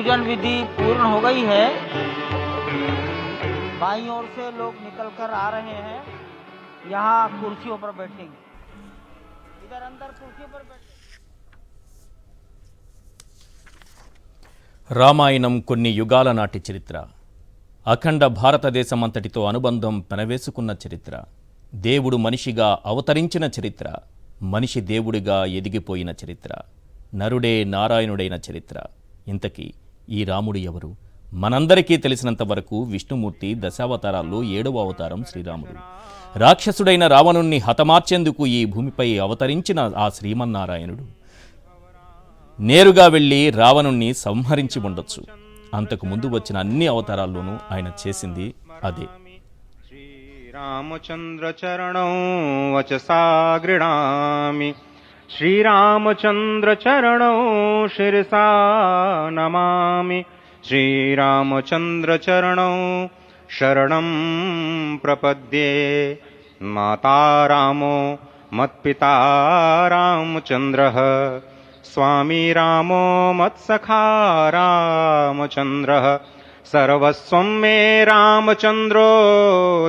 पूजन विधि पूर्ण हो गई है। बाईं ओर से लोग निकल कर आ रहे हैं, यहाँ कुर्सियों पर बैठेंगे, इधर अंदर कुर्सियों पर बैठेंगे। రామాయణం కొన్ని యుగాల నాటి చరిత్ర, అఖండ భారతదేశమంతటితో అనుబంధం పెనవేసుకున్న చరిత్ర, దేవుడు మనిషిగా అవతరించిన చరిత్ర, మనిషి దేవుడిగా ఎదిగిపోయిన చరిత్ర, నరుడే నారాయణుడైన చరిత్ర. ఇంతకీ ఈ రాముడు ఎవరు? మనందరికీ తెలిసినంత వరకు విష్ణుమూర్తి దశావతారాల్లో 7వ అవతారం శ్రీరాముడు. రాక్షసుడైన రావణుణ్ణి హతమార్చేందుకు ఈ భూమిపై అవతరించిన ఆ శ్రీమన్నారాయణుడు నేరుగా వెళ్ళి రావణుణ్ణి సంహరించి ఉండొచ్చు. అంతకు ముందు వచ్చిన అన్ని అవతారాల్లోనూ ఆయన చేసింది అదే. శ్రీరామచంద్ర చరణం వచసా గృణామి, శ్రీరామచంద్ర చరణం శిరసా నమామి, శ్రీరామచంద్ర చరణం శరణం ప్రపద్యే, మాతా రామో మత్పితా రామచంద్రః, స్వామి రామో మత్సఖా రామచంద్రః, సర్వస్వం మే రామచంద్రో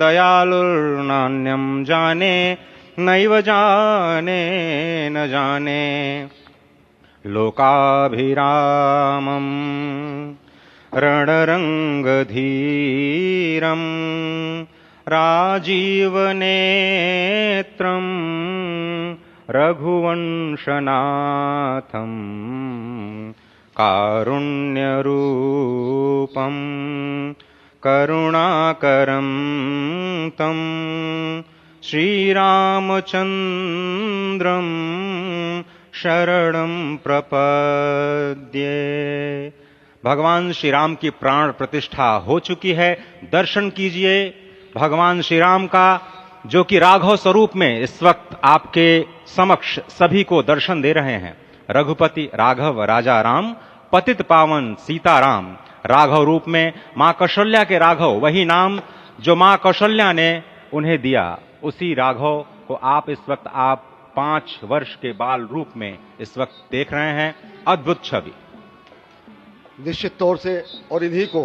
దయాళుర్నాన్యం జానే నైవ జానే న జానే. లోకాభిరామం రణరంగధీరం రాజీవనేత్రం రఘువంశనాథం కారుణ్యరూపం కరుణాకరం తం శ్రీరామచంద్రం शरणं प्रपद्ये. भगवान श्री राम की प्राण प्रतिष्ठा हो चुकी है, दर्शन कीजिए भगवान श्री राम का, जो कि राघव स्वरूप में इस वक्त आपके समक्ष सभी को दर्शन दे रहे हैं. रघुपति राघव राजा राम, पतित पावन सीताराम. राघव रूप में मां कौशल्या के राघव, वही नाम जो मां कौशल्या ने उन्हें दिया, उसी राघव को आप इस वक्त 5 वर्ष के बाल रूप में इस वक्त देख रहे हैं. अद्भुत छवि. निश्चित तौर से और इन्हीं को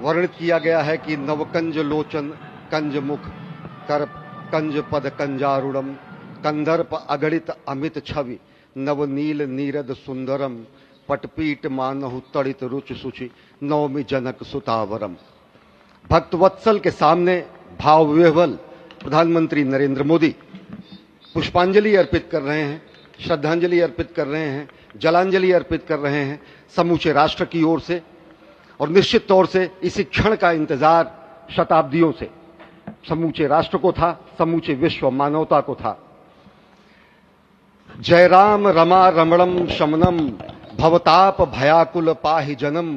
वर्णित किया गया है कि नवकंज लोचन कंज मुख कर कंज पद कंजारुणम, कंदर्प अगणित अमित छवि, नवनील नीरद सुंदरम, पटपीट मानहु तड़ित रुचि सुचि, नवमी जनक सुतावरम. भक्तवत्सल के सामने भाव विह्वल प्रधानमंत्री नरेंद्र मोदी पुष्पांजलि अर्पित कर रहे हैं, श्रद्धांजलि अर्पित कर रहे हैं, जलांजलि अर्पित कर रहे हैं समूचे राष्ट्र की ओर से. और निश्चित तौर से इसी क्षण का इंतजार शताब्दियों से समूचे राष्ट्र को था, समूचे विश्व मानवता को था. जय राम रमा रमणम शमनम, भवताप भयाकुल पाहि जनम,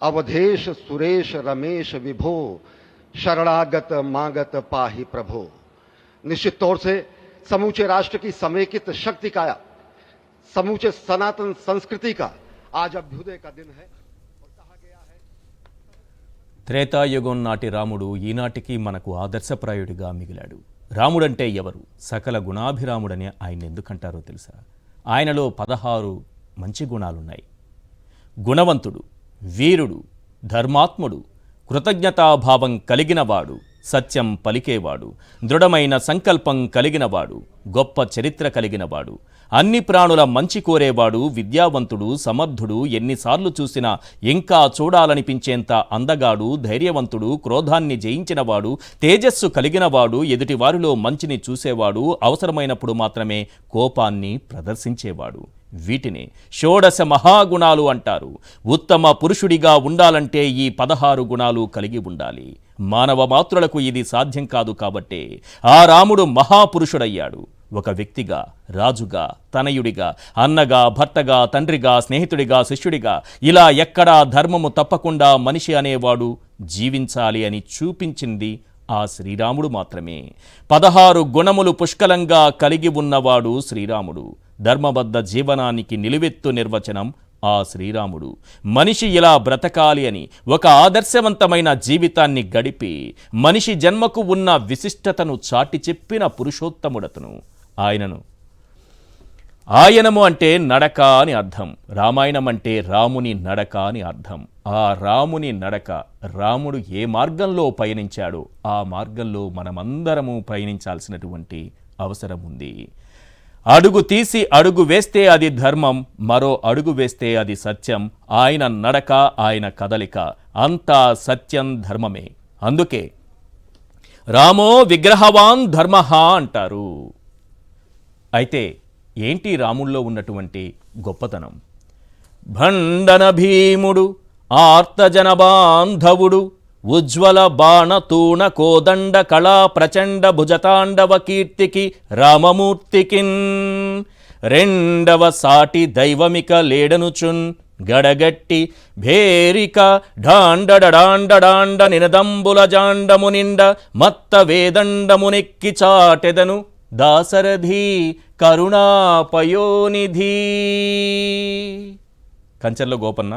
अवधेश सुरेश रमेश विभो, शरणागत मागत पाहि प्रभो. निश्चित तौर से समूचे राष्ट्र की समेकित शक्ति का, समूचे सनातन संस्कृति का आज अभ्युदय का दिन है. और कहा गया है త్రేతాయుగం నాటి రాముడు ఈనాటికి మనకు ఆదర్శప్రాయుడిగా మిగిలాడు. రాముడంటే ఎవరు? సకల గుణాభిరాముడని ఆయన ఎందుకంటారో తెలుసా? ఆయనలో 16 మంచి గుణాలున్నాయి. గుణవంతుడు, వీరుడు, ధర్మాత్ముడు, కృతజ్ఞతాభావం కలిగినవాడు, సత్యం పలికేవాడు, దృఢమైన సంకల్పం కలిగినవాడు, గొప్ప చరిత్ర కలిగినవాడు, అన్ని ప్రాణుల మంచి కోరేవాడు, విద్యావంతుడు, సమర్థుడు, ఎన్నిసార్లు చూసినా ఇంకా చూడాలనిపించేంత అందగాడు, ధైర్యవంతుడు, క్రోధాన్ని జయించినవాడు, తేజస్సు కలిగినవాడు, ఎదుటివారిలో మంచిని చూసేవాడు, అవసరమైనప్పుడు మాత్రమే కోపాన్ని ప్రదర్శించేవాడు. వీటిని షోడశ మహాగుణాలు అంటారు. ఉత్తమ పురుషుడిగా ఉండాలంటే ఈ 16 గుణాలు కలిగి ఉండాలి. మానవ మాత్రులకు ఇది సాధ్యం కాదు కాబట్టే ఆ రాముడు మహాపురుషుడయ్యాడు. ఒక వ్యక్తిగా, రాజుగా, తనయుడిగా, అన్నగా, భర్తగా, తండ్రిగా, స్నేహితుడిగా, శిష్యుడిగా, ఇలా ఎక్కడా ధర్మము తప్పకుండా మనిషి అనేవాడు జీవించాలి అని చూపించింది ఆ శ్రీరాముడు మాత్రమే. 16 గుణములు పుష్కలంగా కలిగి ఉన్నవాడు శ్రీరాముడు. ధర్మబద్ధ జీవనానికి నిలువెత్తు నిర్వచనం ఆ శ్రీరాముడు. మనిషి ఇలా బ్రతకాలి అని ఒక ఆదర్శవంతమైన జీవితాన్ని గడిపి మనిషి జన్మకు ఉన్న విశిష్టతను చాటి చెప్పిన పురుషోత్తముడతను. ఆయనము అంటే నడక అని అర్థం, రామాయణం అంటే రాముని నడక అని అర్థం. ఆ రాముని నడక, రాముడు ఏ మార్గంలో పయనించాడో ఆ మార్గంలో మనమందరము పయనించాల్సినటువంటి అవసరం ఉంది. అడుగు తీసి అడుగు వేస్తే అది ధర్మం, మరో అడుగు వేస్తే అది సత్యం. ఆయన నడక, ఆయన కదలిక అంతా సత్యం, ధర్మమే. అందుకే రామో విగ్రహవాన్ ధర్మః అంటారు. అయితే ఏంటి రాముల్లో ఉన్నటువంటి గొప్పతనం? భండన భీముడు, ఆర్తజన బాంధవుడు, ఉజ్వల బాణతూణ కోదండ కళా ప్రచండ భుజతాండవ కీర్తికి రామమూర్తికిన్ రెండవ సాటి దైవమిక లేడనుచున్ గడగట్టి భేరిక ఢాండడాండడాండ నినదంబుల జాండము నిండ మత్త వేదండమునెక్కి చాటెదను దాసరథి కరుణాపయోనిధి. కంచర్ల గోపన్న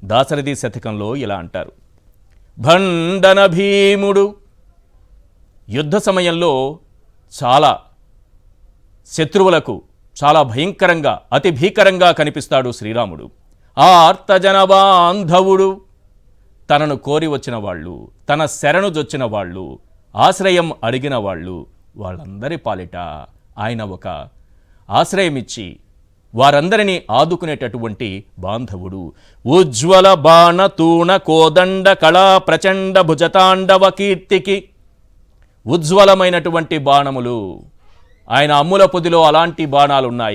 దాసరథి శతకంలో ఇలా అంటారు: భండన భీముడు, యుద్ధ సమయంలో చాలా శత్రువులకు చాలా భయంకరంగా, అతి భీకరంగా కనిపిస్తాడు శ్రీరాముడు. ఆ ఆర్తజన బాంధవుడు, తనను కోరి వచ్చిన వాళ్ళు, తన శరణు జొచ్చిన వాళ్ళు, ఆశ్రయం అడిగిన వాళ్ళు, వాళ్ళందరి పాలిట ఆయన ఒక ఆశ్రయమిచ్చి వారందరినీ ఆదుకునేటటువంటి బాంధవుడు. ఉజ్వల బాణ తూణ కోదండ కళా ప్రచండ భుజతాండవ కీర్తికి, ఉజ్వలమైనటువంటి బాణములు, ఆయన అమ్ముల పొదిలో అలాంటి బాణాలున్నాయి.